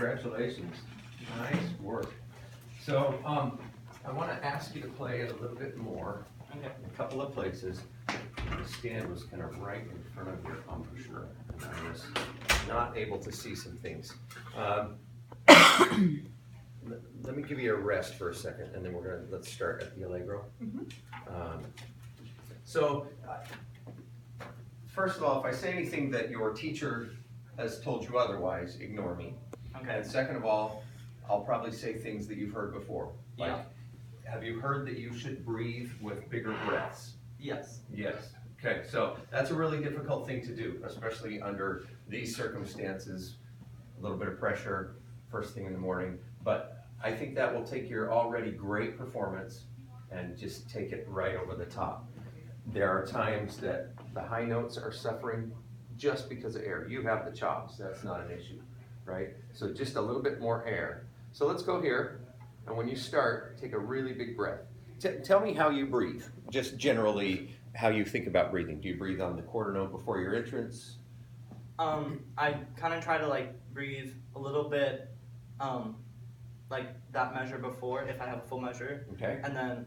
Congratulations. Nice work. So, I want to ask you to play it a little bit more in a couple of places. The stand was kind of right in front of your embouchure, and I was not able to see some things. Let me give you a rest for a second, and then let's start at the Allegro. So, first of all, if I say anything that your teacher has told you otherwise, ignore me. Okay. And second of all, I'll probably say things that you've heard before. Like, Yeah. have you heard that you should breathe with bigger breaths? Yes. Yes. Okay, so that's a really difficult thing to do, especially under these circumstances. A little bit of pressure first thing in the morning, but I think that will take your already great performance and just take it right over the top. There are times that the high notes are suffering just because of air. You have the chops, that's not an issue, right? So just a little bit more air. So let's go here, and when you start, take a really big breath. Tell me how you breathe, just generally how you think about breathing. Do you breathe on the quarter note before your entrance? I kind of try to like breathe a little bit, like that measure before if I have a full measure. Okay. And then,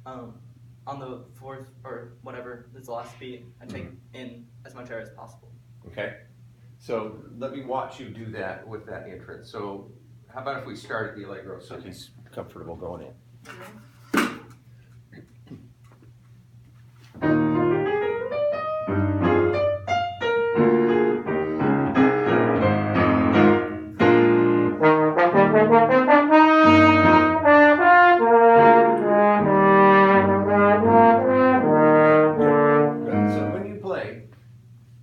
on the fourth or whatever is the last beat, I take in as much air as possible. Okay. So let me watch you do that with that entrance. So how about if we start at the Allegro so he's comfortable going in.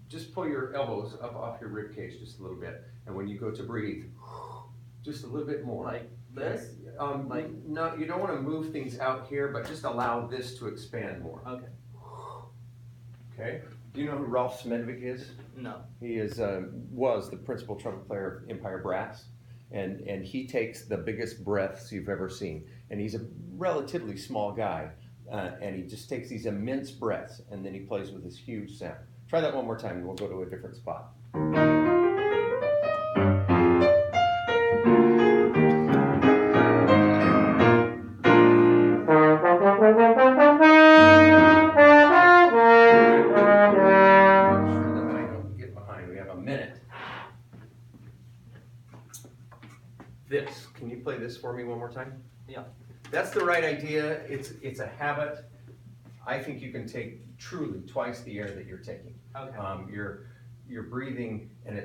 Just pull your elbows up off your rib cage just a little bit, and when you go to breathe, just a little bit more. Like this? No, you don't want to move things out here, but just allow this to expand more. Okay. Okay. Do you know who Ralph Smedvik is? No. He was the principal trumpet player of Empire Brass, and he takes the biggest breaths you've ever seen. And he's a relatively small guy, and he just takes these immense breaths, and then he plays with this huge sound. Try that one more time, and we'll go to a different spot. Get behind. We have a minute. This. Can you play this for me one more time? Yeah. That's the right idea. It's a habit. I think you can take truly twice the air that you're taking. Okay. You're breathing, and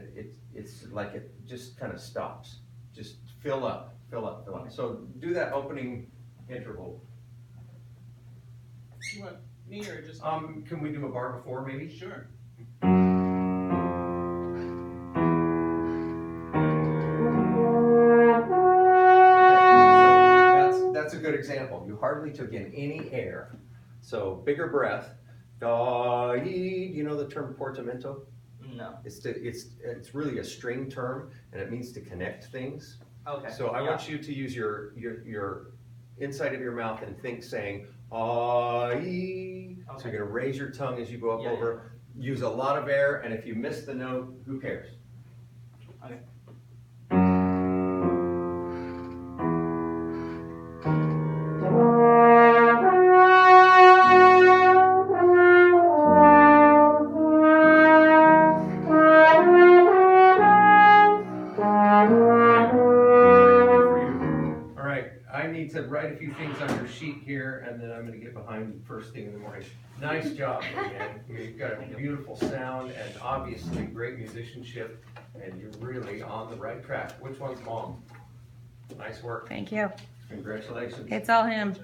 it's like it just kind of stops. Just fill up, fill up, fill up. Okay. So do that opening interval. You want me or just? Can we do a bar before maybe? Sure. So that's a good example. You hardly took in any air. So bigger breath. Da, do you know the term portamento? No. It's really a string term, and it means to connect things. Okay. So I want you to use your inside of your mouth and think saying ah. Okay. So you're gonna raise your tongue as you go up over. Use a lot of air, and if you miss the note, who cares? Okay. I need to write a few things on your sheet here, and then I'm going to get behind first thing in the morning. Nice job, man. You've got a beautiful sound and obviously great musicianship, and you're really on the right track. Which one's mom? Nice work. Thank you. Congratulations. It's all him.